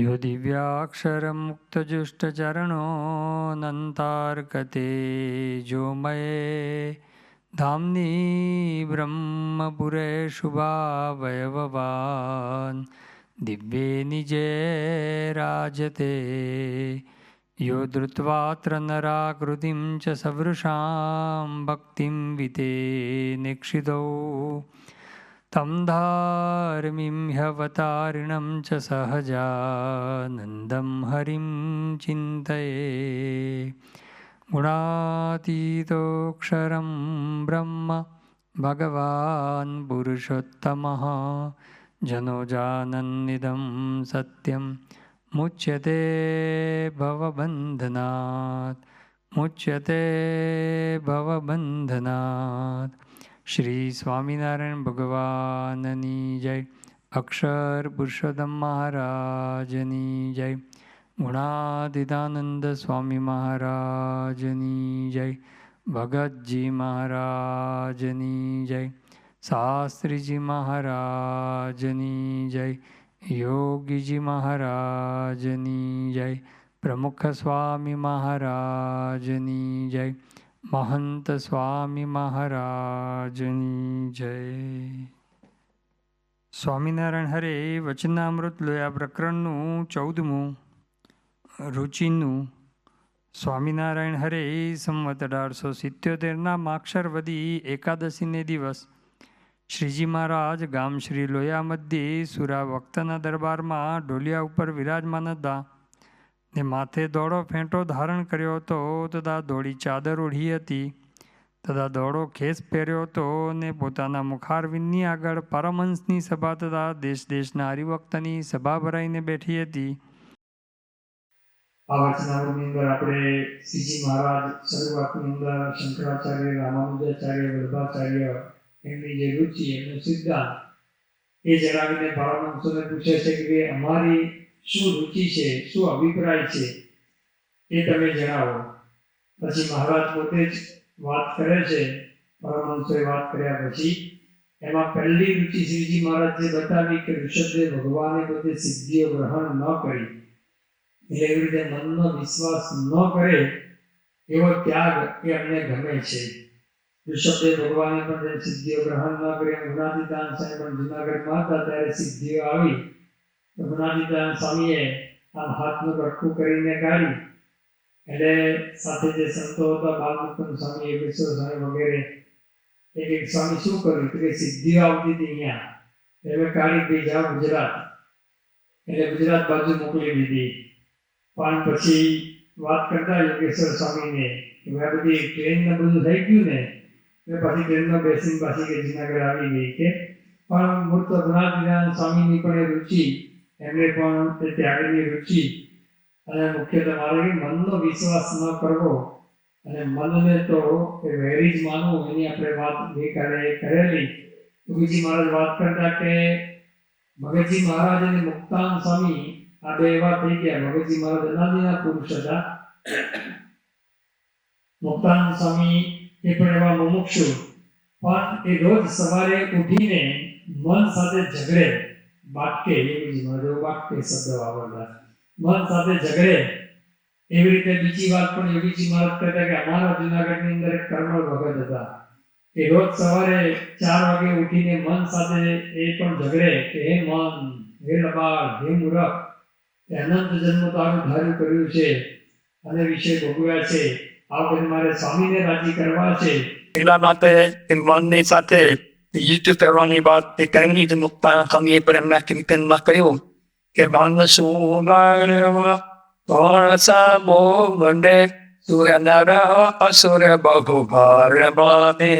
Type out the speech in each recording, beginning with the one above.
यो दिव्याक्षरमुक्तजुष्टचरणोऽनन्तार्कते जोमये धाम्नि ब्रह्मपुरे शुभावयववान् दिव्ये निजे राजते यो धृत्वात्र नराकृतिं च सवृषां भक्तिं वितेनेक्षितौ तं धार्मिं ह्यवतारिणं च सहजानन्दं हरिं चिन्तये गुणातीतोऽक्षरं ब्रह्म भगवान् पुरुषोत्तमः जनो जानन्निदं सत्यं मुच्यते भवबन्धनात् श्री स्वामिनारायण भगवाननी जय। अक्षर पुरुषोत्तम महाराजनी जय। गुणातीतानंद स्वामी महाराजनी जय। भगतजी महाराजनी जय। शास्त्री जी महाराजनी जय। योगी जी महाराजनी जय। प्रमुख स्वामी महाराजनी जय। महंत स्वामी महाराजनी जय। સ્વામિનારાયણ હરે વચનામૃત લોયા પ્રકરણનું 14મું રુચિનું સ્વામિનારાયણ હરે સંવત 1877ના માક્ષરવદી એકાદશીને દિવસ શ્રીજી મહારાજ ગામ શ્રી લોયા મધ્યે સુરા વક્તના દરબારમાં ઢોલિયા ઉપર વિરાજમાન હતા ને માથે ધોળો ફેંટો ધારણ કર્યો હતો તથા ધોળી ચાદર ઓઢી હતી તથા ધોળો ખેસ પહેર્યો હતો ને પોતાના મુખારવિંદની આગળ પરમહંસની સભા તથા દેશ દેશના હરિભક્તની સભા ભરાઈને બેઠી હતી। આ વચનામૃતની અંદર આપણે શ્રીજી મહારાજ શરૂઆતની અંદર શંકરાચાર્ય, રામાનુજાચાર્ય, વલ્લભાચાર્ય એમની જે રુચિ, એમનો સિદ્ધાંત એ જણાવીને પરમહંસોને પૂછે છે કે અમારી શું રુચિ છે, શું અભિપ્રાય છે એ તમે જણાવો। પછી મહારાજ પોતે જ વાત કરે છે। પરમહંસોએ વાત કર્યા પછી એમાં પહેલી રુચિ શ્રીજી મહારાજ જે બતાવી કે ઋષભદેવ ભગવાને બધે સિદ્ધિઓ ગ્રહણ ન કરી, એટલે એવી રીતે મનનો વિશ્વાસ ન કરે એવો ત્યાગ એ અમને ગમે છે। ઋષભદેવ ભગવાને પણ સિદ્ધિઓ ગ્રહણ ન કરી, ગુણાતીતાન સ્વામી પણ જુનાગઢમાં હતા ત્યારે સિદ્ધિઓ આવી તો ગુણાતીતાન સ્વામીએ આમ હાથનું કટકું કરીને કાઢી, એટલે સાથે જે સંતો હતા બાલમુકુંદ સ્વામી, યોગેશ્વર સ્વામી વગેરે, એક સ્વામી શું કર્યું કે સિદ્ધિઓ આવતી હતી અહીંયા એટલે કાઢી દઈ જાઓ ગુજરાત, એટલે ગુજરાત બાજુ મોકલી દીધી। પણ પછી વાત કરતા યોગેશ્વર સ્વામીને કે ભાઈ બધી ટ્રેન ને બધું થઈ ગયું ને એટલે પછી ટ્રેનમાં બેસીને પાછી કે જુનાગઢ આવી ગઈ કે પણ મૂળ તો ગુણાતીતાન સ્વામીની પણ એ રુચિ, એમને પણ તે ત્યાગની રુચિ અને મુખ્ય તમારે મનનો વિશ્વાસ ન કરવો અને મનને તો એ વેરી જ માનવું, એની આપણે વાત ગઈકાલે કરેલી। બીજી મહારાજ વાત કરતા કે ભગતજી મહારાજ અને મુક્તાન સ્વામી આ બે એવા થઈ ગયા। ભગતજી મહારાજ અનાદિના પુરુષ હતા, મુક્તાન સ્વામી એ પણ એવા મુમુક્ષુ, પણ એ રોજ સવારે ઉઠીને મન સાથે ઝઘડે, બાટકે, યોગીજી મહારાજ બાટકે શબ્દ વાપરતા, મન સાથે ઝઘડે। એવી રીતે બીજી વાત પણ યોગીજી મહારાજ કહેતા કે અમારા જુનાગઢની અંદર એક કર્મળ ભગત હતા, એ રોજ સવારે 4 વાગે ઉઠીને મન સાથે એ પણ ઝઘડે કે હે મન, હે લબાડ, હે મૂરખ, અનંત જન્મ તારું ધાર્યું કર્યું છે અને વિષય ભોગવ્યા છે, આ વખતે મારે સ્વામીને રાજી કરવા છે। એટલા માટે મનની સાથે યુદ્ધ કરવાની વાત એ કરેલી જ મુક્તા સ્વામીએ પણ એમના કીર્તનમાં કહ્યું કે મન સુમારવા ભણસા મોગંડે સુર નર અસુર બહુ ભાર બાને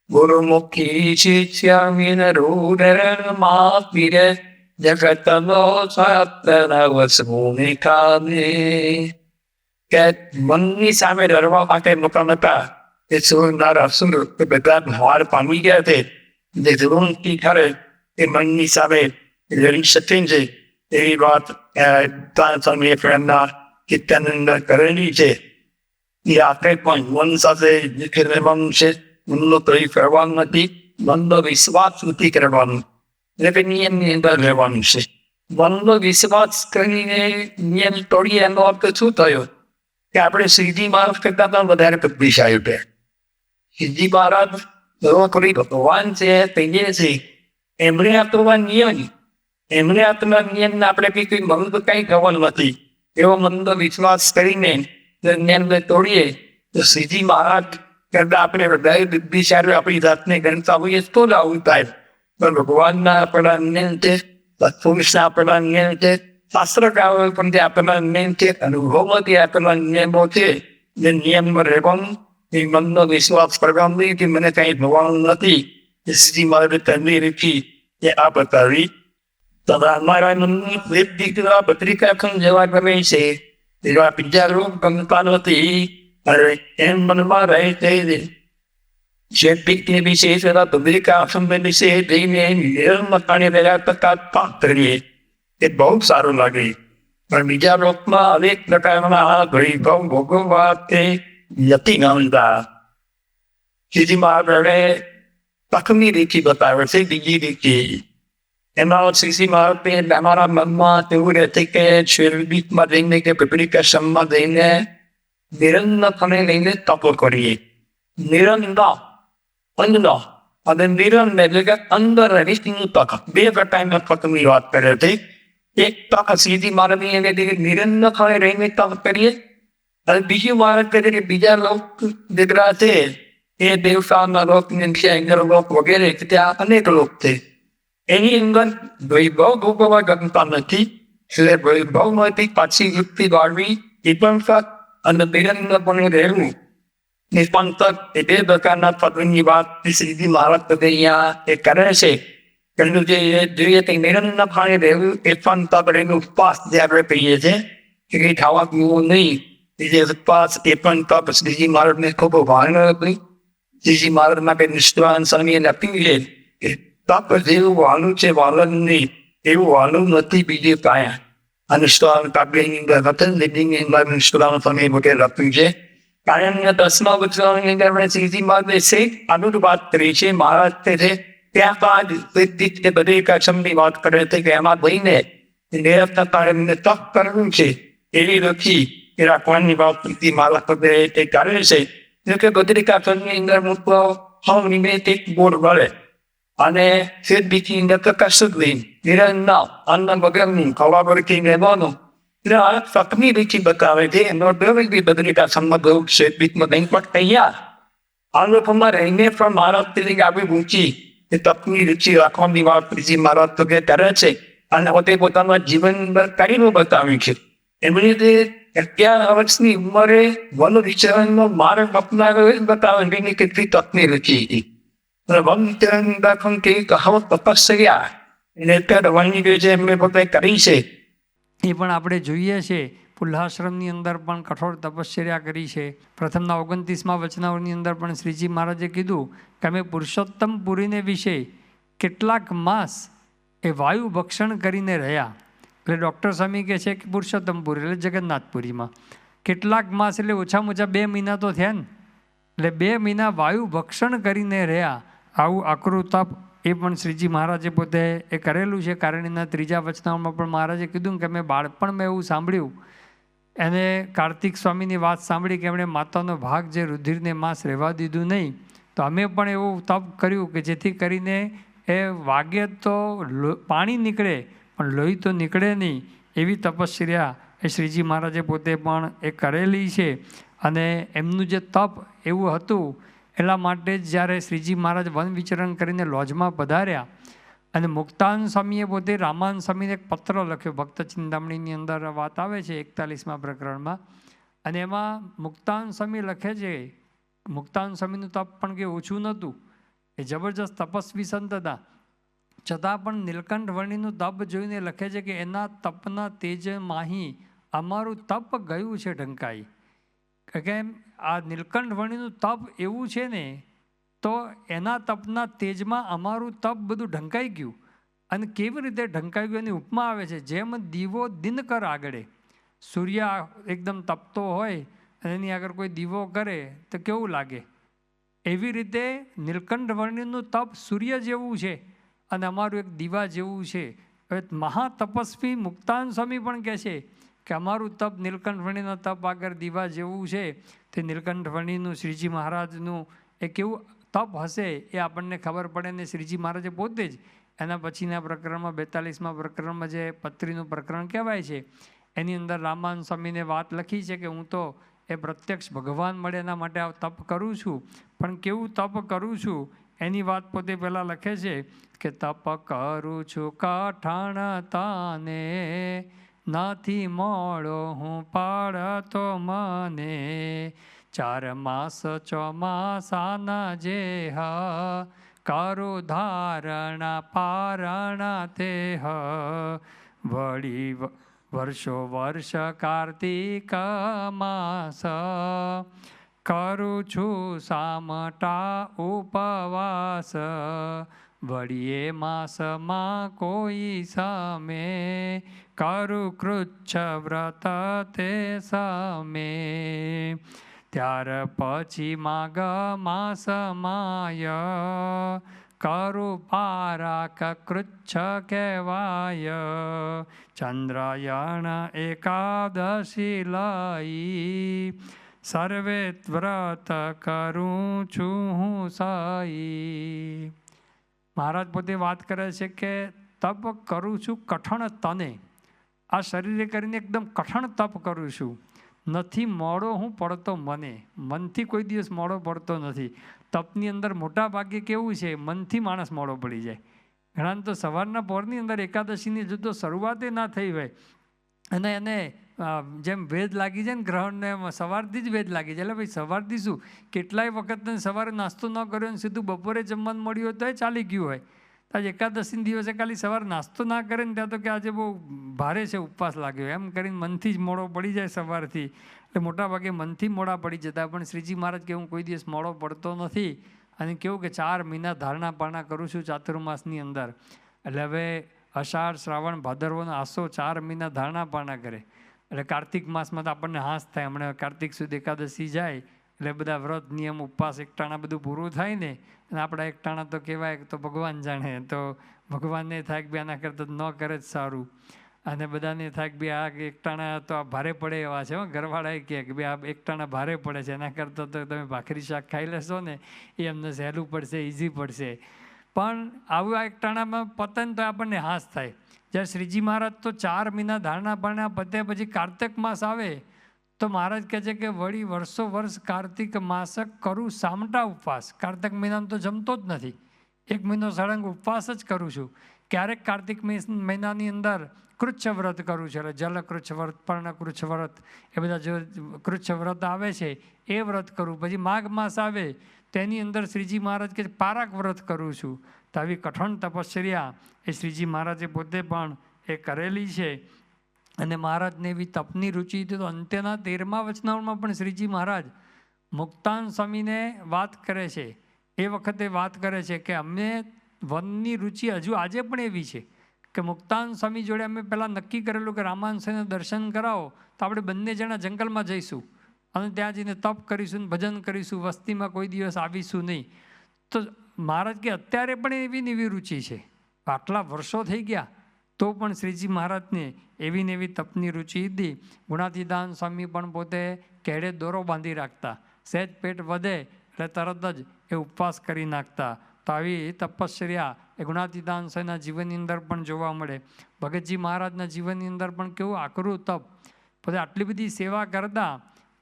ગુરુમુખી શિષ્ય વિન રૂડર માપીરે જગતનો સત્યનવ સુનિકાને કે મનની સામે લડવા માટે મોટા મોટા એ સુર નર અસુર એ બધા ભાર પામી ગયા છે, જે જરૂરથી ખરે એ મનની સામે લડી શકે છે એવી વાત સ્વામીએ પ્રેમના કીર્તન અંદર કરેલી છે। એ આપણે પણ મન સાથે રહેવાનું છે, મનનો પ્રયોગ કરવાનો નથી, મનનો વિશ્વાસ નથી કરવાનો, એટલે નિયમની અંદર રહેવાનું છે। મનનો વિશ્વાસ કરીને નિયમ તોડીએ એનો અર્થ શું થયો કે આપણે શ્રીજી મહારાજ કરતા પણ વધારે શક્તિશાળી છે. શ્રીજી મહારાજ કોઈ ભગવાન છે કહીએ છે એમણે આપેલા નિયમ એમણે આપેલા નિયમને આપણે કંઈ મન તો કંઈ ખબર નથી એવો મનનો વિશ્વાસ કરીને નિયમને તોડીએ તો શ્રીજી મહારાજ કરતા આપણે વધારે બુદ્ધિશાળી આપણી જાતને ગણતા હોઈએ તો જ આવું થાય. પણ ભગવાનના આપણા નિયમ છે, સત્પુરુષના આપણા નિયમ છે, શાસ્ત્રકારો પણ જે આપેલા નિયમ છે, અનુભવમાંથી આપેલા નિયમો છે, જે નિયમમાં રહેવાનું એ મનનો વિશ્વાસ કરવાનો કે મને કંઈ ભગવાન નથી એ શ્રીજી મહારાજે તંદરી રીખી એ આ બતાવી. તથા અમારા મનની પ્રેત દીકરા પત્રિકા પણ જેવા ગમે છે એવા બીજા રોગ ગમતા નથી અને એમ મનમાં રહે છે જે વ્યક્તિ વિશે તેના પત્રિકા સંબંધ વિશે જઈને નિરમતાને રહ્યા પાપ કરીએ એ બહુ સારું લાગે. પણ બીજા લોકમાં અનેક પ્રકારના વૈભવ ભોગવવા તે નથી ગમતા. શ્રીજી મહારાજે તકની રીતિ બતાવે છે બીજી રીતિ. એમાં શ્રીજી મહારાજે અમારા મનમાં તેવું રહેશે કે શિરબીટમાં જઈને કે પબ્લિકેશનમાં જઈને નિરંતરપણે લઈને તપ કરીએ. નિરંતર અંધ અને નિરંતર એટલે કે અંદર રહેતી તક બે પ્રકારના તકની વાત કરે છે. એક તક શ્રીજી મહારાજની એને નિરંતર રહીને તપ કરીએ અને બીજી વાત કરે કે બીજા લોક દીકરા છે એ દેવતાના લોક લોક વગેરે ત્યાં અનેક લોક છે એની અંદર વૈભવ ભોગવવા ગમતા નથી. એટલે વૈભવમાંથી પાછી યુક્તિ વાળવી એ પણ તક અને નિરંતરપણે રહેવું એ પણ તક એ બે પ્રકારના તત્વની વાત શ્રીજી મહારાજ અહીંયા એ કરે છે. એનું જે જોઈએ તે નિરંતરપણે રહેવું એ પણ તક એનું ઉપવાસ જે આપણે કહીએ છીએ કે કંઈ ખાવા પીવું નહીં એ જે ઉપવાસ એ પણ તક શ્રીજી મહારાજને ખૂબ ભાન હતી. શ્રીજી મહારાજ માટે નિષ્ઠાવાન સ્વામીએ લખ્યું છે કે તપ જેવું વાલું છે વાલન નહીં એવું વાલું નથી બીજે કાંઈ. આ નિષ્ઠાવાન કાવ્યની અંદર રતન દેવીની અંદર નિષ્ઠાવાન સ્વામી વગેરે લખ્યું છે. કાયમના 10મા વચનની અંદર આપણે શ્રીજી મહારાજે છે આનું વાત કરી છે. મહારાજ તે છે ત્યારબાદ એ બધી કસમની વાત કરે છે કે એમાં ભાઈને નિરંતરતાને તપ કરવું છે એવી નથી એ રાખવાની વાત શ્રીજી મહારાજ તે કરે છે. કે બધી કસમની અંદર મૂકવો હમ નિમિત્ત એક બોર્ડ મળે અને સિદ્ધિથી અંદર કશું જ નહીં નિરંતર અન્ન વગરનું ખવા વગરથી રહેવાનું તકની રીતિ બતાવે છે. એનો બધી સંબંધ સિદ્ધિમાં નહીં પણ તૈયાર આ લોકોમાં રહીને પણ મહારાજ તરીકે આવી ઊંચી એ તકની રીતિ રાખવાની વાત શ્રીજી મહારાજ તો કરે છે અને પોતે પોતાના જીવન કરીને બતાવ્યું છે. એમની રીતે 11 વર્ષની ઉંમરે વન વિચરણનો માર્ગ અપનાવ્યો બતાવે એની કેટલી તકની રીતિ હતી. વન વિચરણ દાખલ કેવી કહાવત તપસ્યા એને અત્યારે વનની જે એમણે પોતે કરી છે એ પણ આપણે જોઈએ છીએ. પુલ્હાશ્રમની અંદર પણ કઠોર તપશ્ચર્યા કરી છે. પ્રથમના 29મા વચનાવળની અંદર પણ શ્રીજી મહારાજે કીધું કે અમે પુરુષોત્તમ પુરીને વિશે કેટલાક માસ એ વાયુ ભક્ષણ કરીને રહ્યા. એટલે ડૉક્ટર સ્વામી કહે છે કે પુરુષોત્તમપુરી એટલે જગન્નાથપુરીમાં કેટલાક માસ એટલે ઓછામાં ઓછા 2 મહિના તો થયા ને. એટલે 2 મહિના વાયુ ભક્ષણ કરીને રહ્યા. આવું આકરું તપ એ પણ શ્રીજી મહારાજે પોતે એ કરેલું છે. કારણ એના 3જા વચનામાં પણ મહારાજે કીધું કે મેં બાળપણમાં એવું સાંભળ્યું એને કાર્તિક સ્વામીની વાત સાંભળી કે એમણે માતાનો ભાગ જે રુધિરને માંસ રહેવા દીધું નહીં તો અમે પણ એવું તપ કર્યું કે જેથી કરીને એ વાગે તો પાણી નીકળે પણ લોહી તો નીકળે નહીં એવી તપશ્ચર્યા એ શ્રીજી મહારાજે પોતે પણ એ કરેલી છે. અને એમનું જે તપ એવું હતું એટલા માટે જ જ્યારે શ્રીજી મહારાજ વન વિચરણ કરીને લોજમાં પધાર્યા અને મુક્તાન સ્વામીએ પોતે રામાન સ્વામીને એક પત્ર લખ્યો. ભક્ત ચિંતામણીની અંદર વાત આવે છે 41મા પ્રકરણમાં અને એમાં મુક્તાન સ્વામી લખે છે. મુક્તાન સ્વામીનું તપ પણ કંઈ ઓછું નહોતું, એ જબરજસ્ત તપસ્વી સંત હતા. છતાં પણ નીલકંઠ વર્ણિનું તપ જોઈને લખે છે કે એના તપના તેજ માહી અમારું તપ ગયું છે ઢંકાઈ. કેમ આ નીલકંઠ વર્ણિનું તપ એવું છે ને તો એના તપના તેજમાં અમારું તપ બધું ઢંકાઈ ગયું. અને કેવી રીતે ઢંકાઈ ગયું એની ઉપમા આવે છે. જેમ દીવો દિનકર આગળ સૂર્ય એકદમ તપતો હોય અને એની આગળ કોઈ દીવો કરે તો કેવું લાગે એવી રીતે નીલકંઠ વર્ણિનું તપ સૂર્ય જેવું છે અને અમારું એક દીવા જેવું છે. હવે મહાતપસ્વી મુક્તાન સ્વામી પણ કહે છે કે અમારું તપ નીલકંઠવર્ણીના તપ આગળ દીવા જેવું છે. તે નીલકંઠવર્ણીનું શ્રીજી મહારાજનું એ કેવું તપ હશે એ આપણને ખબર પડે ને શ્રીજી મહારાજે પોતે જ એના પછીના પ્રકરણમાં 42મા પ્રકરણમાં જે પત્રીનું પ્રકરણ કહેવાય છે એની અંદર રામાનંદ સ્વામીને વાત લખી છે કે હું તો એ પ્રત્યક્ષ ભગવાન મળે એના માટે આ તપ કરું છું. પણ કેવું તપ કરું છું એની વાત પોતે પહેલાં લખે છે કે તપ કરું છું કઠણ તને નથી મોડો હું પાડતો મને 4 માસ ચોમાસાના જે કરું ધારણા પારણા તે વળી વર્ષો વર્ષ કાર્તિક માસ કરું છું સામટા ઉપવાસ વળી એ માસમાં કોઈ સમે કરું કૃચ્છ વ્રત તે સમે ત્યાર પછી માગ માસ માય કરું પારાક કૃચ્છ કહેવાય ચંદ્રાયણ એકાદશી લઈ સર્વે વ્રત કરું છું હું સઈ. મહારાજ પોતે વાત કરે છે કે તપ કરું છું કઠણ તને, આ શરીરે કરીને એકદમ કઠણ તપ કરું છું. નથી મોડો હું પડતો મને, મનથી કોઈ દિવસ મોડો પડતો નથી. તપની અંદર મોટા ભાગે કેવું છે, મનથી માણસ મોડો પડી જાય. ઘણા તો સવારના પહોરની અંદર એકાદશીની જો તો શરૂઆતે ના થઈ હોય અને એને જેમ વેદ લાગી જાય ને ગ્રહણને એમ સવારથી જ વેદ લાગી જાય. એટલે ભાઈ સવારથી શું કેટલાય વખત સવારે નાસ્તો ન કર્યો ને સીધું બપોરે જમવાનું મળ્યું હોય તો એ ચાલી ગયું હોય. આજે એકાદશીના દિવસે ખાલી સવારે નાસ્તો ના કરે ને ત્યાં તો કે આજે બહુ ભારે છે ઉપવાસ લાગ્યો એમ કરીને મનથી જ મોડો પડી જાય સવારથી. એટલે મોટાભાગે મનથી મોડા પડી જતા. પણ શ્રીજી મહારાજ કે હું કોઈ દિવસ મોડો પડતો નથી. અને કેવું કે 4 મહિના ધારણા પારણા કરું છું ચાતુર્માસની અંદર. એટલે હવે અષાઢ શ્રાવણ ભાદરવો આસો 4 મહિના ધારણા પારણા કરે. એટલે કાર્તિક માસમાં તો આપણને હાશ થાય. હમણાં કાર્તિક સુધી એકાદશી જાય એટલે બધા વ્રત નિયમ ઉપવાસ એકટાણા બધું પૂરું થાય ને. અને આપણા એકટાણા તો કહેવાય તો ભગવાન જાણે. તો ભગવાનને થાય કે બે આના કરતાં ન કરે જ સારું. અને બધાને થાય કે બે આ એકટાણા તો આ ભારે પડે એવા છે. ઘરવાળાએ કહે કે બે આ એકટાણા ભારે પડે છે, એના કરતાં તો તમે ભાખરી શાક ખાઈ લેશો ને એ અમને સહેલું પડશે, ઇઝી પડશે. પણ આવું આ એકટાણામાં પતન તો આપણને હાશ થાય. જ્યારે શ્રીજી મહારાજ તો 4 મહિના ધારણા પારણા પતે પછી કાર્તિક માસ આવે તો મહારાજ કહે છે કે વળી વર્ષો વર્ષ કાર્તિક માસક કરું સામટા ઉપવાસ. કાર્તિક મહિનામાં તો જમતો જ નથી, 1 મહિનો સળંગ ઉપવાસ જ કરું છું. ક્યારેક કાર્તિક મહિનાની અંદર કૃચ્છ વ્રત કરું છું. એટલે જલ કૃચ્છ વ્રત, પર્ણ કૃચ્છ વ્રત, એ બધા જો કૃચ્છ વ્રત આવે છે એ વ્રત કરું. પછી માઘ માસ આવે તેની અંદર શ્રીજી મહારાજ કે પારાક વ્રત કરું છું. તો આવી કઠણ તપશ્ચર્યા એ શ્રીજી મહારાજે પોતે પણ એ કરેલી છે. અને મહારાજને એવી તપની રુચિ હતી તો અંત્યના 13મા વચનામૃતમાં પણ શ્રીજી મહારાજ મુક્તાન સ્વામીને વાત કરે છે. એ વખતે વાત કરે છે કે અમને વનની રુચિ હજુ આજે પણ એવી છે કે મુક્તાન સ્વામી જોડે અમે પહેલાં નક્કી કરેલું કે રામાનંદ સ્વામીને દર્શન કરાવો તો આપણે બંને જણા જંગલમાં જઈશું અને ત્યાં જઈને તપ કરીશું, ભજન કરીશું, વસ્તીમાં કોઈ દિવસ આવીશું નહીં. તો મહારાજ કે અત્યારે પણ એવી ને એવી રુચિ છે. આટલા વર્ષો થઈ ગયા તો પણ શ્રીજી મહારાજને એવી ને એવી તપની રુચિ હતી. ગુણાતીદાન સ્વામી પણ પોતે કેળે દોરો બાંધી રાખતા. સહેજ પેટ વધે એટલે તરત જ એ ઉપવાસ કરી નાખતા. તો આવી તપશ્ચર્યા એ ગુણાતીદાન સ્વામીના જીવનની અંદર પણ જોવા મળે. ભગતજી મહારાજના જીવનની અંદર પણ કેવું આકરું તપ. પોતે આટલી બધી સેવા કરતા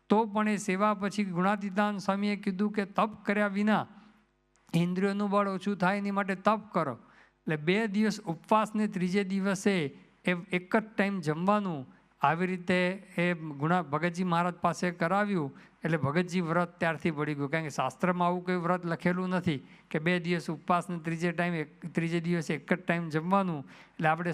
તો પણ એ સેવા પછી ગુણાતીદાન સ્વામીએ કીધું કે તપ કર્યા વિના ઇન્દ્રિયોનું બળ ઓછું થાય એની માટે તપ કરો. એટલે 2 દિવસ ઉપવાસને 3જે દિવસે એ એક જ ટાઈમ જમવાનું આવી રીતે એ ભગતજી મહારાજ પાસે કરાવ્યું. એટલે ભગતજી વ્રત ત્યારથી પડી ગયું. કારણ કે શાસ્ત્રમાં આવું કોઈ વ્રત લખેલું નથી કે 2 દિવસ ઉપવાસને 3જે દિવસે એક જ ટાઈમ જમવાનું. એટલે આપણે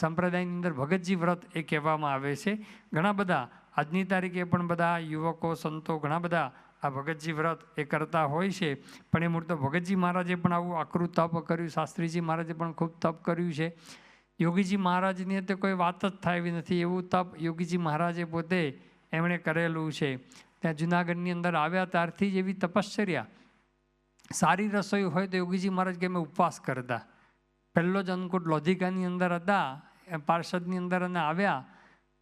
સંપ્રદાયની અંદર ભગતજી વ્રત એ કહેવામાં આવે છે. ઘણા બધા આજની તારીખે પણ બધા યુવકો સંતો ઘણા બધા આ ભગતજી વ્રત એ કરતા હોય છે. પણ એ મૂળ તો ભગતજી મહારાજે પણ આવું આકરું તપ કર્યું. શાસ્ત્રીજી મહારાજે પણ ખૂબ તપ કર્યું છે. યોગીજી મહારાજની તો કોઈ વાત જ થાય એવી નથી. એવું તપ યોગીજી મહારાજે પોતે એમણે કરેલું છે. ત્યાં જુનાગઢની અંદર આવ્યા ત્યારથી જ એવી તપશ્ચર્યા. સારી રસોઈ હોય તો યોગીજી મહારાજ કે અમે ઉપવાસ કરતા. પહેલો જ અન્નકૂટ લોધિકાની અંદર હતા, પાર્ષદની અંદર અને આવ્યા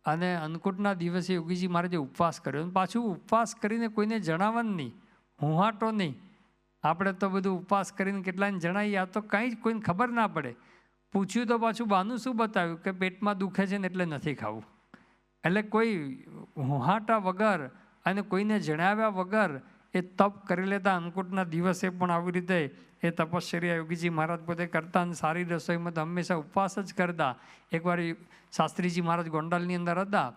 અને અન્નકૂટના દિવસે યોગીજી મહારાજે ઉપવાસ કર્યો. અને પાછું ઉપવાસ કરીને કોઈને જણાવવાનું નહીં, હુંહાટો નહીં. આપણે તો બધું ઉપવાસ કરીને કેટલાને જણાવીએ, આ તો કંઈ જ કોઈને ખબર ના પડે. પૂછ્યું તો પાછું બહાનું શું બતાવ્યું કે પેટમાં દુખે છે ને એટલે નથી ખાવું. એટલે કોઈ હુંહાટા વગર અને કોઈને જણાવ્યા વગર એ તપ કરી લેતા. અન્નકૂટના દિવસે પણ આવી રીતે એ તપશ્ચર્યા યોગીજી મહારાજ પોતે કરતા અને સારી રસોઈમાં તો હંમેશા ઉપવાસ જ કરતા. એકવાર શાસ્ત્રીજી મહારાજ ગોંડલની અંદર હતા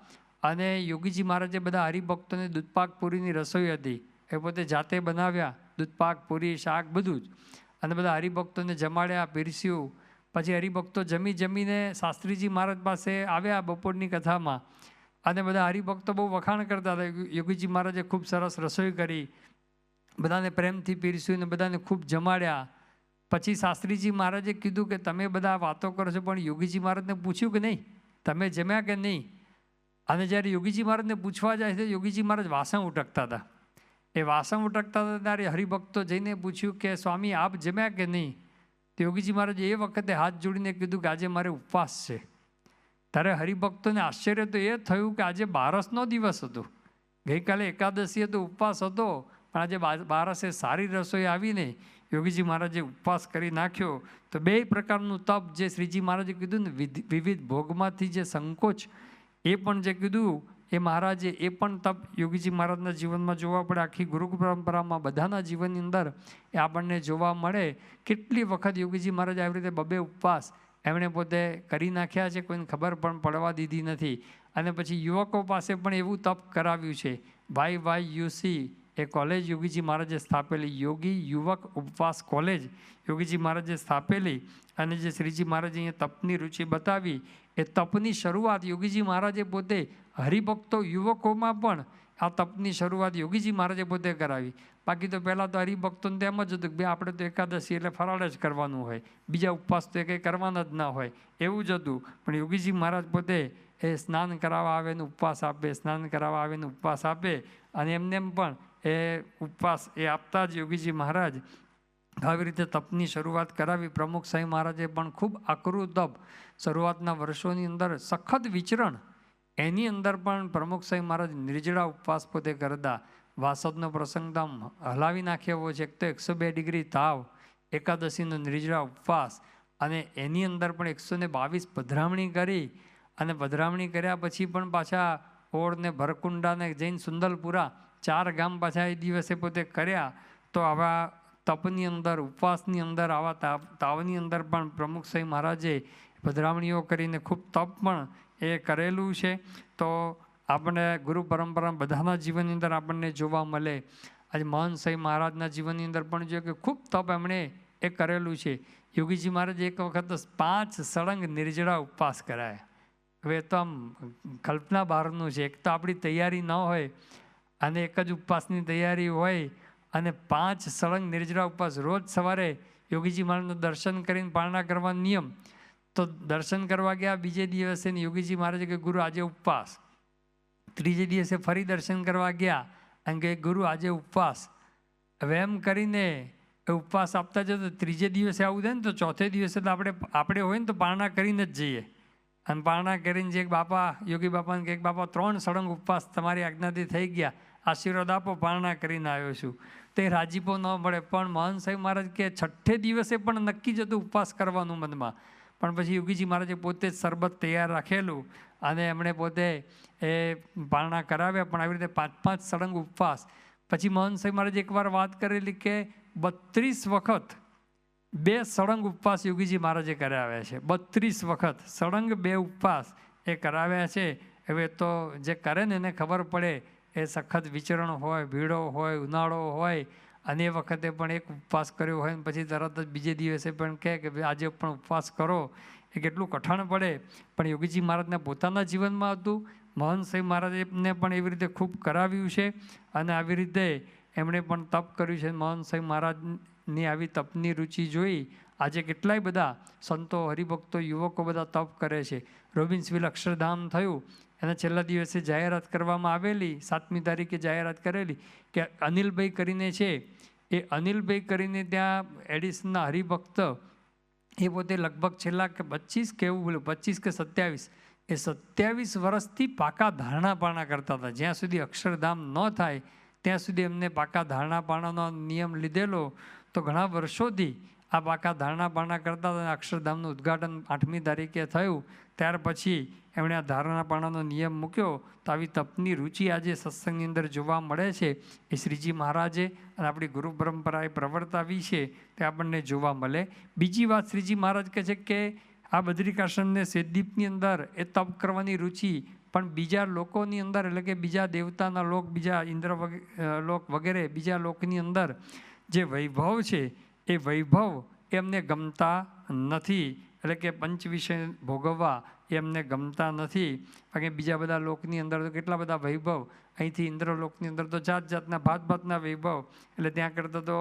અને યોગીજી મહારાજે બધા હરિભક્તોને દૂધપાક પૂરીની રસોઈ હતી એ પોતે જાતે બનાવ્યા, દૂધપાક પૂરી શાક બધું જ, અને બધા હરિભક્તોને જમાડ્યા, પીરસ્યું. પછી હરિભક્તો જમીને શાસ્ત્રીજી મહારાજ પાસે આવ્યા બપોરની કથામાં અને બધા હરિભક્તો બહુ વખાણ કરતા હતા. યોગીજી મહારાજે ખૂબ સરસ રસોઈ કરી, બધાને પ્રેમથી પીરસ્યું ને બધાને ખૂબ જમાડ્યા. પછી શાસ્ત્રીજી મહારાજે કીધું કે તમે બધા વાતો કરો છો, પણ યોગીજી મહારાજને પૂછ્યું કે નહીં તમે જમ્યા કે નહીં? અને જ્યારે યોગીજી મહારાજને પૂછવા જાય છે, યોગીજી મહારાજ વાસણ ઉટકતા હતા. એ વાસણ ઉટકતા હતા ત્યારે હરિભક્તો જઈને પૂછ્યું કે સ્વામી આપ જમ્યા કે નહીં? તો યોગીજી મહારાજે એ વખતે હાથ જોડીને કીધું કે આજે મારે ઉપવાસ છે. ત્યારે હરિભક્તોને આશ્ચર્ય તો એ થયું કે આજે બારસનો દિવસ હતો, ગઈકાલે એકાદશી હતો, ઉપવાસ હતો, પણ આજે બારસે સારી રસોઈ આવીને યોગીજી મહારાજે ઉપવાસ કરી નાખ્યો. તો બે પ્રકારનું તપ જે શ્રીજી મહારાજે કીધું ને, વિવિધ ભોગમાંથી જે સંકોચ એ પણ જે કીધું એ મહારાજે એ પણ તપ યોગીજી મહારાજના જીવનમાં જોવા પડે. આખી ગુરુ પરંપરામાં બધાના જીવનની અંદર એ આપણને જોવા મળે. કેટલી વખત યોગીજી મહારાજ આવી રીતે બબે ઉપવાસ એમણે પોતે કરી નાખ્યા છે, કોઈને ખબર પણ પડવા દીધી નથી. અને પછી યુવકો પાસે પણ એવું તપ કરાવ્યું છે. YYUC એ કોલેજ યોગીજી મહારાજે સ્થાપેલી, યોગી યુવક ઉપવાસ કોલેજ યોગીજી મહારાજે સ્થાપેલી. અને જે શ્રીજી મહારાજે અહીંયા તપની રુચિ બતાવી, એ તપની શરૂઆત યોગીજી મહારાજે પોતે હરિભક્તો યુવકોમાં પણ આ તપની શરૂઆત યોગીજી મહારાજે પોતે કરાવી. બાકી તો પહેલાં તો હરિભક્તોને તેમ જ હતું કે આપણે તો એકાદશી એટલે ફરાળ જ કરવાનું હોય, બીજા ઉપવાસ તો એ કંઈ કરવાના જ ના હોય, એવું જ હતું. પણ યોગીજી મહારાજ પોતે એ સ્નાન કરાવવા આવે ને ઉપવાસ આપે, સ્નાન કરાવવા આવે ને ઉપવાસ આપે. અને એમને એમ પણ એ ઉપવાસ એ આપતા જ યોગીજી મહારાજ આવી રીતે તપની શરૂઆત કરાવી. પ્રમુખ સાંઈ મહારાજે પણ ખૂબ આકરું તપ શરૂઆતના વર્ષોની અંદર સખત વિચરણ, એની અંદર પણ પ્રમુખ સાંઈ મહારાજ નિર્જળા ઉપવાસ પોતે કરતા. વાસદનો પ્રસંગ તો હલાવી નાખ્યો છે. એક તો 102 ડિગ્રી તાવ, એકાદશીનો નિર્જળા ઉપવાસ, અને એની અંદર પણ 122 પધરામણી કરી. અને પધરામણી કર્યા પછી પણ પાછા ઓળ ને ભરકુંડા ને જૈન સુંદલપુરા 4 ગામ પાછા એ દિવસે પોતે કર્યા. તો આવા તપની અંદર, ઉપવાસની અંદર, આવા તાવની અંદર પણ પ્રમુખ સાંઈ મહારાજે પધરામણીઓ કરીને ખૂબ તપ પણ એ કરેલું છે. તો આપણે ગુરુ પરંપરા બધાના જીવનની અંદર આપણને જોવા મળે. આજે મહંત સાંઈ મહારાજના જીવનની અંદર પણ જોઈએ કે ખૂબ તપ એમણે એ કરેલું છે. યોગીજી મહારાજે એક વખત 5 સળંગ નિર્જળા ઉપવાસ કરાયા. હવે તો આમ કલ્પના બહારનું છે. એક તો આપણી તૈયારી ન હોય અને એક જ ઉપવાસની તૈયારી હોય, અને 5 સળંગ નિર્જળા ઉપવાસ. રોજ સવારે યોગીજી મહારાજનું દર્શન કરીને પારણા કરવાનો નિયમ. તો દર્શન કરવા ગયા, બીજે દિવસે યોગીજી મહારાજે કે ગુરુ આજે ઉપવાસ. ત્રીજે દિવસે ફરી દર્શન કરવા ગયા અને કે ગુરુ આજે ઉપવાસ. હવે એમ કરીને એ ઉપવાસ આપતા જતો. ત્રીજે દિવસે આવું થાય ને તો ચોથે દિવસે તો આપણે હોય ને તો પારણા કરીને જ જઈએ. અને પારણા કરીને જે બાપા યોગી બાપાને કે બાપા 3 સળંગ ઉપવાસ તમારી આજ્ઞાથી થઈ ગયા, આશીર્વાદ આપો, પારણા કરીને આવ્યો છું. તે રાજીપો ન મળે. પણ મહંત સાંઈ મહારાજ કે 6થે દિવસે પણ નક્કી જ હતું ઉપવાસ કરવાનું મનમાં. પણ પછી યોગીજી મહારાજે પોતે જ શરબત તૈયાર રાખેલું અને એમણે પોતે એ પારણા કરાવ્યા. પણ આવી રીતે 5-5 સળંગ ઉપવાસ. પછી મહંત સાંઈ મહારાજે એકવાર વાત કરેલી કે 32 વખત 2 સળંગ ઉપવાસ યોગીજી મહારાજે કરાવ્યા છે. 32 વખત સળંગ 2 ઉપવાસ એ કરાવ્યા છે. હવે તો જે કરે ને એને ખબર પડે. એ સખત વિચરણ હોય, ભીડો હોય, ઉનાળો હોય, અને એ વખતે પણ એક ઉપવાસ કર્યો હોય ને પછી તરત જ બીજે દિવસે પણ કહે કે ભાઈ આજે પણ ઉપવાસ કરો. એ કેટલું કઠણ પડે. પણ યોગીજી મહારાજના પોતાના જીવનમાં હતું. મહંત સાંઈ મહારાજને પણ એવી રીતે ખૂબ કરાવ્યું છે અને આવી રીતે એમણે પણ તપ કર્યું છે. મહંત સાંઈ મહારાજની આવી તપની રુચિ જોઈ આજે કેટલાય બધા સંતો, હરિભક્તો, યુવકો બધા તપ કરે છે. રોબિન્સવિલ અક્ષરધામ થયું, એના છેલ્લા દિવસે જાહેરાત કરવામાં આવેલી, 7મી તારીખે જાહેરાત કરેલી કે અનિલભાઈ કરીને છે. એ અનિલભાઈ કરીને ત્યાં એડિશનના હરિભક્ત એ પોતે લગભગ છેલ્લા કે 25 કે એવું બોલું 25 કે 27 એ 27 વર્ષથી પાકા ધારણા પારણા કરતા હતા. જ્યાં સુધી અક્ષરધામ ન થાય ત્યાં સુધી એમને પાકા ધારણા પારણાનો નિયમ લીધેલો. તો ઘણા વર્ષોથી આ પાકા ધારણા પારણા કરતા હતા. અક્ષરધામનું ઉદ્ઘાટન 8મી તારીખે થયું. ત્યાર પછી એમણે આ ધારણા પારણાનો નિયમ મૂક્યો. તો આવી તપની રુચિ આજે સત્સંગની અંદર જોવા મળે છે. એ શ્રીજી મહારાજે અને આપણી ગુરુ પરંપરાએ પ્રવર્તાવી છે તે આપણને જોવા મળે. બીજી વાત શ્રીજી મહારાજ કહે છે કે આ બદ્રિકાશ્રમને સેદ્દીપની અંદર એ તપ કરવાની રુચિ પણ બીજા લોકોની અંદર, એટલે કે બીજા દેવતાના લોક, બીજા ઇન્દ્ર લોક વગેરે બીજા લોકની અંદર જે વૈભવ છે એ વૈભવ એમને ગમતા નથી. એટલે કે પંચ વિષય ભોગવવા એ એમને ગમતા નથી. કારણ કે બીજા બધા લોકની અંદર તો કેટલા બધા વૈભવ, અહીંથી ઇન્દ્રલોકની અંદર તો જાત જાતના ભાત ભાતના વૈભવ, એટલે ત્યાં કરતાં તો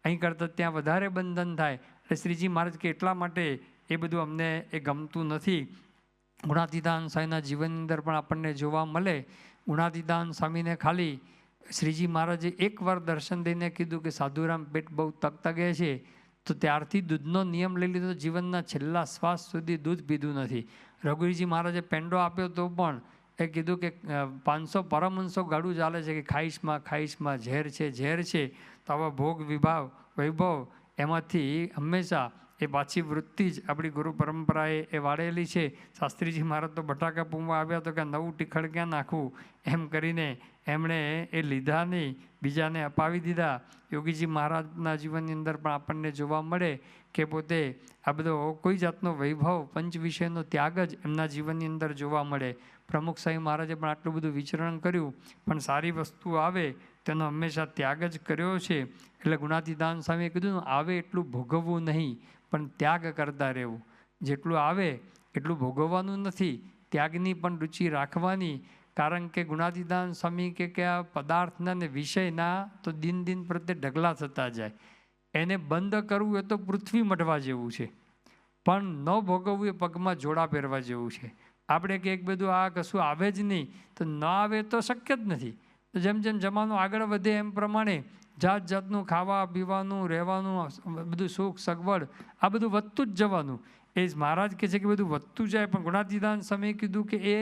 અહીં કરતાં ત્યાં વધારે બંધન થાય. એટલે શ્રીજી મહારાજ કે એટલા માટે એ બધું અમને એ ગમતું નથી. ગુણાતીતાન સ્વામીના જીવનની અંદર પણ આપણને જોવા મળે. ગુણાતીતાન સ્વામીને ખાલી શ્રીજી મહારાજે એકવાર દર્શન દઈને કીધું કે સાધુરામ પેટ બહુ તગતગે છે, તો ત્યારથી દૂધનો નિયમ લઈ લીધો. જીવનના છેલ્લા શ્વાસ સુધી દૂધ પીધું નથી. રઘુવીરજી મહારાજે પેંડો આપ્યો તો પણ એ કીધું કે 500 પરમહંસો ગાડું ચાલે છે કે ખાઈશમાં ઝેર છે, ઝેર છે. તો આવા ભોગ વિભાવ વૈભવ એમાંથી હંમેશા એ પાછી વૃત્તિ જ આપણી ગુરુ પરંપરાએ એ વાળેલી છે. શાસ્ત્રીજી મહારાજ તો બટાકા પૂમવા આવ્યા તો કે નવું ટીખળ ક્યાં નાખવું એમ કરીને એમણે એ લીધા નહીં, બીજાને અપાવી દીધા. યોગીજી મહારાજના જીવનની અંદર પણ આપણને જોવા મળે કે પોતે આ બધો કોઈ જાતનો વૈભવ પંચ વિષયનો ત્યાગ જ એમના જીવનની અંદર જોવા મળે. પ્રમુખ સાહેબ મહારાજે પણ આટલું બધું વિચરણ કર્યું, પણ સારી વસ્તુ આવે તેનો હંમેશા ત્યાગ જ કર્યો છે. એટલે ગુણાતીતાન સ્વામીએ કીધું આવે એટલું ભોગવવું નહીં, પણ ત્યાગ કરતા રહેવું. જેટલું આવે એટલું ભોગવવાનું નથી, ત્યાગની પણ રુચિ રાખવાની. કારણ કે ગુણાતીતાન સ્વામી કે આ પદાર્થના ને વિષયના તો દિન દિન પ્રત્યે ઢગલા થતા જાય. એને બંધ કરવું એ તો પૃથ્વી મટવા જેવું છે, પણ ન ભોગવવું એ પગમાં જોડા પહેરવા જેવું છે. આપણે કે એક બધું આ કશું આવે જ નહીં, તો ન આવે તો શક્ય જ નથી. તો જેમ જેમ જમાનો આગળ વધે એમ પ્રમાણે જાત જાતનું ખાવા પીવાનું રહેવાનું બધું સુખ સગવડ આ બધું વધતું જ જવાનું. એ જ મહારાજ કહે છે કે બધું વધતું જાય, પણ ગુણાતીતાન સમયે કીધું કે એ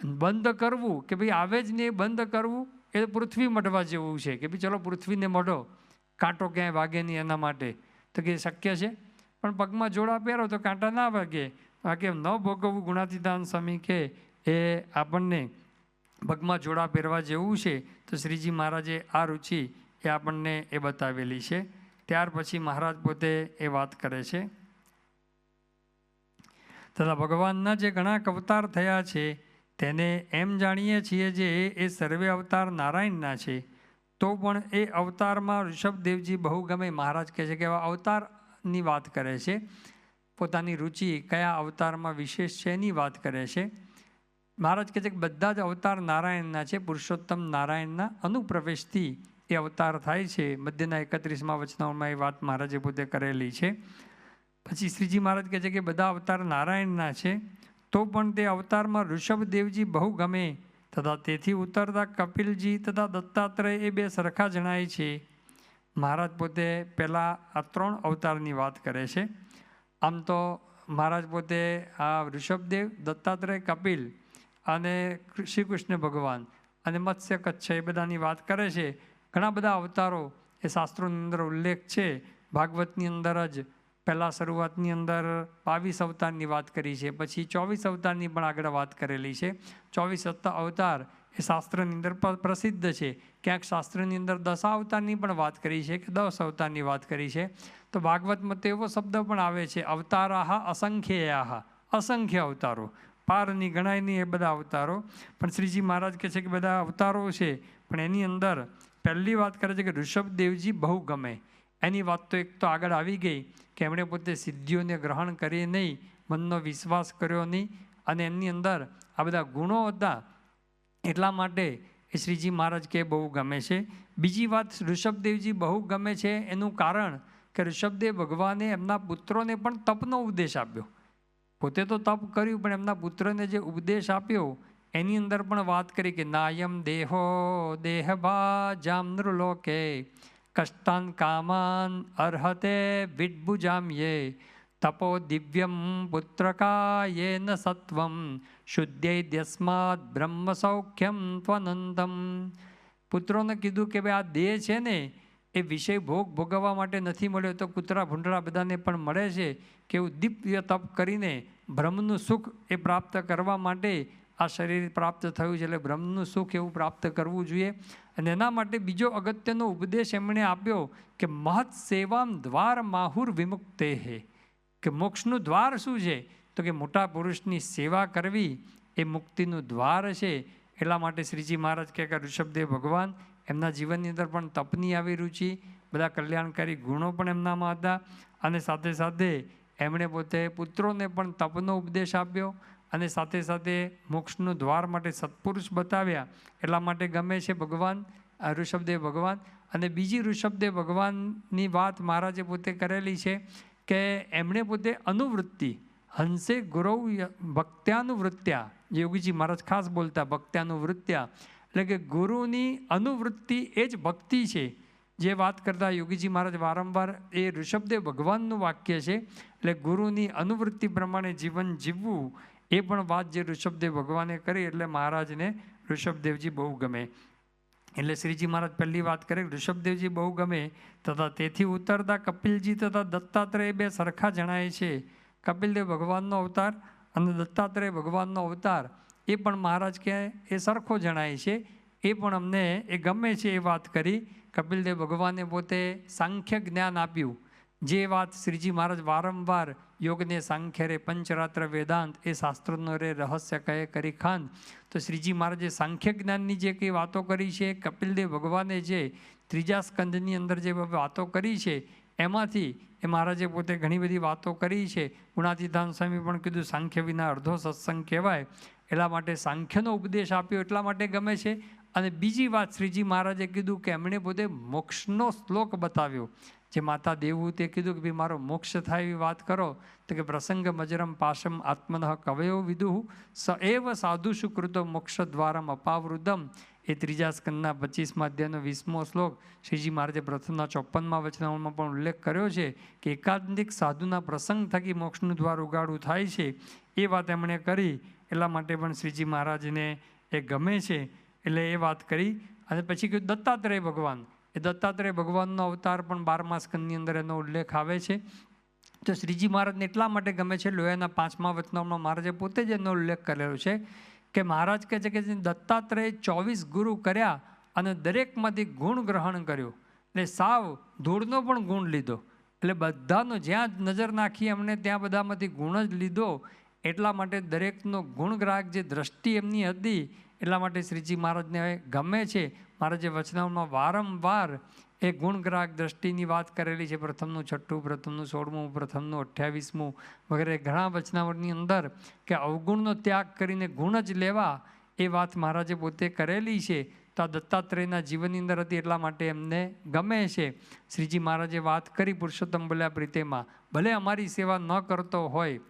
બંધ કરવું કે ભાઈ આવે જ નહીં, બંધ કરવું એ પૃથ્વી મટવા જેવું છે. કે ભાઈ ચલો પૃથ્વીને મઢો, કાંટો ક્યાંય વાગે નહીં એના માટે. તો કે શક્ય છે, પણ પગમાં જોડા પહેરો તો કાંટા ના વાગે. બાકી ન ભોગવવું ગુણાતીતાન સ્વામી કે એ આપણને પગમાં જોડા પહેરવા જેવું છે. તો શ્રીજી મહારાજે આ રુચિ એ આપણને એ બતાવેલી છે. ત્યાર પછી મહારાજ પોતે એ વાત કરે છે, તથા ભગવાનના જે ઘણા અવતાર થયા છે તેને એમ જાણીએ છીએ જે એ સર્વે અવતાર નારાયણના છે, તો પણ એ અવતારમાં ઋષભદેવજી બહુ ગમે. મહારાજ કહે છે કે એવા અવતારની વાત કરે છે, પોતાની રુચિ કયા અવતારમાં વિશેષ છે એની વાત કરે છે. મહારાજ કહે છે કે બધા જ અવતાર નારાયણના છે. પુરુષોત્તમ નારાયણના અનુપ્રવેશથી એ અવતાર થાય છે. મધ્યના 31મા વચનામાં એ વાત મહારાજે પોતે કરેલી છે. પછી શ્રીજી મહારાજ કહે છે કે બધા અવતાર નારાયણના છે, તો પણ તે અવતારમાં ઋષભદેવજી બહુ ગમે, તથા તેથી ઉતરતા કપિલજી તથા દત્તાત્રેય એ બે સરખા જણાય છે. મહારાજ પોતે પહેલાં આ 3 અવતારની વાત કરે છે. આમ તો મહારાજ પોતે આ ઋષભદેવ, દત્તાત્રેય, કપિલ અને શ્રી કૃષ્ણ ભગવાન અને મત્સ્ય કચ્છ એ બધાની વાત કરે છે. ઘણા બધા અવતારો એ શાસ્ત્રોની અંદર ઉલ્લેખ છે. ભાગવતની અંદર જ પહેલાં શરૂઆતની અંદર 22 અવતારની વાત કરી છે, પછી 24 અવતારની પણ આગળ વાત કરેલી છે. 24 અવતાર એ શાસ્ત્રની અંદર પ્રસિદ્ધ છે. ક્યાંક શાસ્ત્રની અંદર 10 અવતારની પણ વાત કરી છે કે 10 અવતારની વાત કરી છે. તો ભાગવતમાં તો એવો શબ્દ પણ આવે છે અવતારાહ અસંખ્યયાહ, અસંખ્ય અવતારો, પારની ગણાય નહીં એ બધા અવતારો. પણ શ્રીજી મહારાજ કહે છે કે બધા અવતારો છે, પણ એની અંદર પહેલી વાત કરે છે કે ઋષભદેવજી બહુ ગમે. એની વાત તો એક તો આગળ આવી ગઈ કે એમણે પોતે સિદ્ધિઓને ગ્રહણ કરી નહીં, મનનો વિશ્વાસ કર્યો નહીં, અને એમની અંદર આ બધા ગુણો હતા. એટલા માટે એ શ્રીજી મહારાજ કે બહુ ગમે છે. બીજી વાત ઋષભદેવજી બહુ ગમે છે એનું કારણ કે ઋષભદેવ ભગવાને એમના પુત્રોને પણ તપનો ઉપદેશ આપ્યો. પોતે તો તપ કર્યું, પણ એમના પુત્રને જે ઉપદેશ આપ્યો એની અંદર પણ વાત કરી કે નાયમ દેહો દેહભા જામ નૃલોકે કષ્ટાન કામાન અર્હતે વિડભુજામ્યે તપો દિવ્યમ પુત્રકાયેન સત્વમ શુદ્ધ્યસ્માદ બ્રહ્મ સૌખ્યમ ત્વનંતમ. પુત્રોને કીધું કે ભાઈ આ દેહ છે ને એ વિષય ભોગ ભોગવવા માટે નથી મળ્યો, તો કૂતરા ભૂંડરા બધાને પણ મળે છે કે એવું દિવ્ય તપ કરીને બ્રહ્મનું સુખ એ પ્રાપ્ત કરવા માટે આ શરીર પ્રાપ્ત થયું છે, એટલે બ્રહ્મનું સુખ એવું પ્રાપ્ત કરવું જોઈએ. અને એના માટે બીજો અગત્યનો ઉપદેશ એમણે આપ્યો કે મહત સેવામ દ્વાર માહુર વિમુક્તે હે, કે મોક્ષનું દ્વાર શું છે, તો કે મોટા પુરુષની સેવા કરવી એ મુક્તિનું દ્વાર છે. એટલા માટે શ્રીજી મહારાજ કહે કે ઋષભદેવ ભગવાન એમના જીવનની અંદર પણ તપની આવી રુચિ, બધા કલ્યાણકારી ગુણો પણ એમનામાં હતા, અને સાથે સાથે એમણે પોતે પુત્રોને પણ તપનો ઉપદેશ આપ્યો, અને સાથે સાથે મોક્ષનું દ્વાર માટે સત્પુરુષ બતાવ્યા. એટલા માટે ગમે છે ભગવાન ઋષભદેવ ભગવાન. અને બીજી ઋષભદેવ ભગવાનની વાત મહારાજે પોતે કરેલી છે કે એમણે પોતે અનુવૃત્તિ હંસે ગુરુ ભક્ત્યાનુવૃત્ત્યા, યોગીજી મહારાજ ખાસ બોલતા ભક્ત્યાનુવૃત્ત્યા, એટલે કે ગુરુની અનુવૃત્તિ એ જ ભક્તિ છે. જે વાત કરતા યોગીજી મહારાજ વારંવાર એ ઋષભદેવ ભગવાનનું વાક્ય છે. એટલે ગુરુની અનુવૃત્તિ પ્રમાણે જીવન જીવવું એ પણ વાત જે ઋષભદેવ ભગવાને કરી, એટલે મહારાજને ઋષભદેવજી બહુ ગમે. એટલે શ્રીજી મહારાજ પહેલી વાત કરે ઋષભદેવજી બહુ ગમે, તથા તેથી ઉતરતા કપિલજી તથા દત્તાત્રેય બે સરખા જણાય છે. કપિલદેવ ભગવાનનો અવતાર અને દત્તાત્રેય ભગવાનનો અવતાર એ પણ મહારાજ કહે એ સરખો જણાય છે, એ પણ અમને એ ગમે છે. એ વાત કરી કપિલદેવ ભગવાને પોતે સાંખ્ય જ્ઞાન આપ્યું, જે વાત શ્રીજી મહારાજ વારંવાર યોગને સાંખ્ય રે પંચરાત્ર વેદાંત એ શાસ્ત્રોનો રે રહસ્ય કહે કરી ખાન. તો શ્રીજી મહારાજે સાંખ્ય જ્ઞાનની જે કંઈ વાતો કરી છે, કપિલદેવ ભગવાને જે ત્રીજા સ્કંદની અંદર જે વાતો કરી છે એમાંથી એ મહારાજે પોતે ઘણી બધી વાતો કરી છે. ગુણાતીતાન સ્વામી પણ કીધું સાંખ્ય વિના અડધો સત્સંગ કહેવાય, એટલા માટે સાંખ્યનો ઉપદેશ આપ્યો એટલા માટે ગમે છે. અને બીજી વાત શ્રીજી મહારાજે કીધું કે એમણે પોતે મોક્ષનો શ્લોક બતાવ્યો. જે માતા દેવહૂતિએ કીધું કે ભાઈ મારો મોક્ષ થાય એવી વાત કરો, તો કે પ્રસંગ મજરમ પાશમ આત્મનઃ કવયો વિદુઃ સ એવ સાધુ સુકૃતો મોક્ષ દ્વારમ અપાવૃદમ. એ ત્રીજા સ્કંદના 25મા અધ્યાયનો 20મો શ્લોક શ્રીજી મહારાજે પ્રથમના 54મા વચનાવળમાં પણ ઉલ્લેખ કર્યો છે કે એકાંતિક સાધુના પ્રસંગ થકી મોક્ષનું દ્વાર ઉગાડું થાય છે. એ વાત એમણે કરી, એટલા માટે પણ શ્રીજી મહારાજને એ ગમે છે, એટલે એ વાત કરી. અને પછી કહ્યું દત્તાત્રેય ભગવાન, એ દત્તાત્રેય ભગવાનનો અવતાર પણ 12મા સ્કંદની અંદર એનો ઉલ્લેખ આવે છે. તો શ્રીજી મહારાજને એટલા માટે ગમે છે, લોયાના 5મા વચનાવળમાં મહારાજે પોતે જ એનો ઉલ્લેખ કરેલો છે કે મહારાજ કહે છે કે દત્તાત્રેય 24 ગુરુ કર્યા અને દરેકમાંથી ગુણ ગ્રહણ કર્યો, એટલે સાવ ધૂળનો પણ ગુણ લીધો. એટલે બધાનો જ્યાં નજર નાખી એમણે ત્યાં બધામાંથી ગુણ જ લીધો. એટલા માટે દરેકનો ગુણગ્રાહક જે દ્રષ્ટિ એમની હતી, એટલા માટે શ્રીજી મહારાજને ગમે છે. મહારાજે વચનાવળમાં વારંવાર એ ગુણગ્રાહક દ્રષ્ટિની વાત કરેલી છે. પ્રથમનું 6, પ્રથમનું 16, પ્રથમનું 28 વગેરે ઘણા વચનાવળની અંદર કે અવગુણનો ત્યાગ કરીને ગુણ જ લેવા, એ વાત મહારાજે પોતે કરેલી છે. તો આ દત્તાત્રેયના જીવનની અંદર હતી એટલા માટે એમને ગમે છે. શ્રીજી મહારાજે વાત કરી પુરુષોત્તમ બોલ્યા પ્રીતેમાં, ભલે અમારી સેવા ન કરતો હોય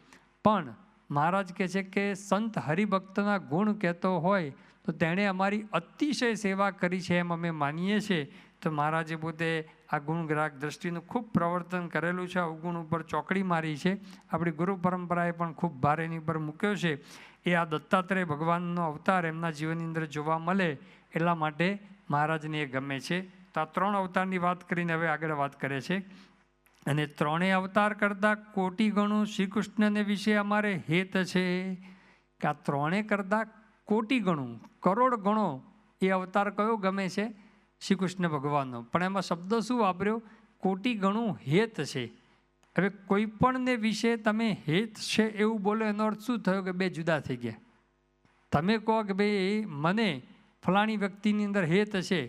પણ મહારાજ કહે છે કે સંત હરિભક્તના ગુણ કહેતો હોય તો તેણે અમારી અતિશય સેવા કરી છે એમ અમે માનીએ છીએ. તો મહારાજે પોતે આ ગુણગ્રાહક દ્રષ્ટિનું ખૂબ પ્રવર્તન કરેલું છે, અવગુણ ઉપર ચોકડી મારી છે. આપણી ગુરુ પરંપરાએ પણ ખૂબ ભાર એની ઉપર મૂક્યો છે. એ આ દત્તાત્રેય ભગવાનનો અવતાર એમના જીવનની અંદર જોવા મળે એટલા માટે મહારાજને એ ગમે છે. તો આ 3 અવતારની વાત કરીને હવે આગળ વાત કરે છે. અને 3 અવતાર કરતાં કોટી ગણું શ્રી કૃષ્ણને વિશે અમારે હેત છે કે આ 3 કરતાં કોટી ગણું, કરોડ ગણો એ અવતાર કયો ગમે છે? શ્રી કૃષ્ણ ભગવાનનો. પણ એમાં શબ્દ શું વાપર્યો? કોટી ગણું હેત છે. હવે કોઈ પણને વિશે તમે હેત છે એવું બોલો, એનો અર્થ શું થયો કે બે જુદા થઈ ગયા. તમે કહો કે ભાઈ મને ફલાણી વ્યક્તિની અંદર હેત છે,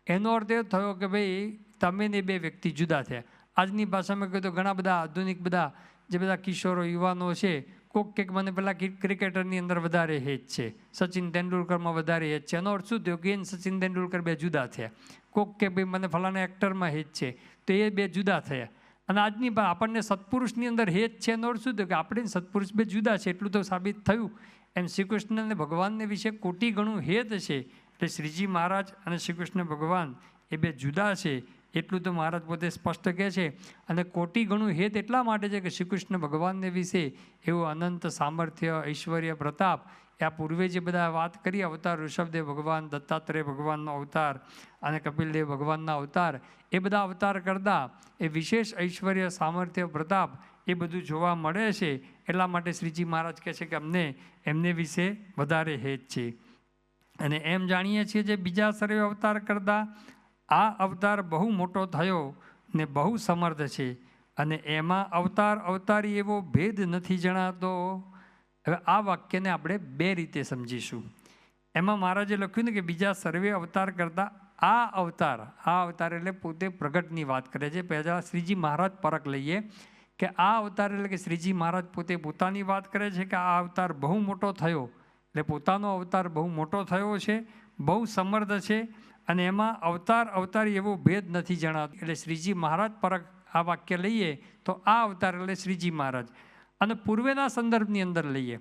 એનો અર્થ એ થયો કે ભાઈ તમે ને બે વ્યક્તિ જુદા થયા. આજની ભાષામાં કહ્યું તો ઘણા બધા આધુનિક બધા જે બધા કિશોરો યુવાનો છે, કોક કે મને પેલા ક્રિકેટરની અંદર વધારે હેત છે, સચિન તેંડુલકરમાં વધારે હેત છે. એનો અર્થ શું થયો કે સચિન તેંડુલકર બે જુદા થયા. કોક કે ભાઈ મને ફલાણા એક્ટરમાં હેત છે, તો એ બે જુદા થયા. અને આજની આપણને સત્પુરુષની અંદર હેત છે, એનો અર્થ શું થયો કે આપણે સત્પુરુષ બે જુદા છે, એટલું તો સાબિત થયું. એમ શ્રી કૃષ્ણને ભગવાનને વિશે કોટી ગણું હેત છે. એટલે શ્રીજી મહારાજ અને શ્રી કૃષ્ણ ભગવાન એ બે જુદા છે એટલું તો મહારાજ પોતે સ્પષ્ટ કહે છે. અને કોટી ગણું હેત એટલા માટે છે કે શ્રી કૃષ્ણ ભગવાનને વિશે એવું અનંત સામર્થ્ય, ઐશ્વર્ય, પ્રતાપ, આ પૂર્વે જે બધા વાત કરી અવતાર, ઋષભદેવ ભગવાન, દત્તાત્રેય ભગવાનનો અવતાર અને કપિલદેવ ભગવાનના અવતાર, એ બધા અવતાર કરતાં એ વિશેષ ઐશ્વર્ય, સામર્થ્ય, પ્રતાપ એ બધું જોવા મળે છે. એટલા માટે શ્રીજી મહારાજ કહે છે કે અમને એમને વિશે વધારે હેત છે. અને એમ જાણીએ છીએ જે બીજા સર્વે અવતાર કરતાં આ અવતાર બહુ મોટો થયો ને બહુ સમર્થ છે. અને એમાં અવતાર અવતારી એવો ભેદ નથી જણાતો. હવે આ વાક્યને આપણે બે રીતે સમજીશું. એમાં મહારાજે લખ્યું ને કે બીજા સર્વે અવતાર કરતાં આ અવતાર એટલે પોતે પ્રગટની વાત કરે છે. પહેલાં શ્રીજી મહારાજ પરખ લઈએ કે આ અવતાર એટલે કે શ્રીજી મહારાજ પોતે પોતાની વાત કરે છે કે આ અવતાર બહુ મોટો થયો, એટલે પોતાનો અવતાર બહુ મોટો થયો છે, બહુ સમર્થ છે. અને એમાં અવતાર અવતારી એવો ભેદ નથી જણાતો. એટલે શ્રીજી મહારાજ પરખ આ વાક્ય લઈએ તો આ અવતાર એટલે શ્રીજી મહારાજ. અને પૂર્વેના સંદર્ભની અંદર લઈએ,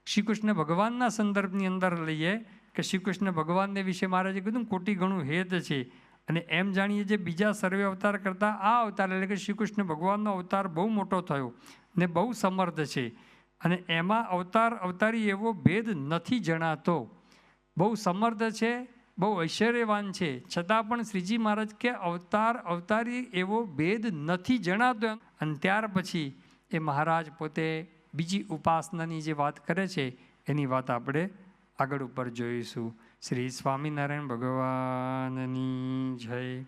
શ્રી કૃષ્ણ ભગવાનના સંદર્ભની અંદર લઈએ કે શ્રી કૃષ્ણ ભગવાનને વિશે મહારાજે કીધું કોટી ગણું હેત છે. અને એમ જાણીએ જે બીજા સર્વે અવતાર કરતાં આ અવતાર એટલે કે શ્રી કૃષ્ણ ભગવાનનો અવતાર બહુ મોટો થયો ને બહુ સમર્થ છે. અને એમાં અવતાર અવતારી એવો ભેદ નથી જણાતો. બહુ સમર્થ છે, બહુ ઐશ્વર્યવાન છે, છતાં પણ શ્રીજી મહારાજ કે અવતાર અવતારી એવો ભેદ નથી જણાતો. અને ત્યાર પછી એ મહારાજ પોતે બીજી ઉપાસનાની જે વાત કરે છે એની વાત આપણે આગળ ઉપર જોઈશું. શ્રી સ્વામિનારાયણ ભગવાનની જય.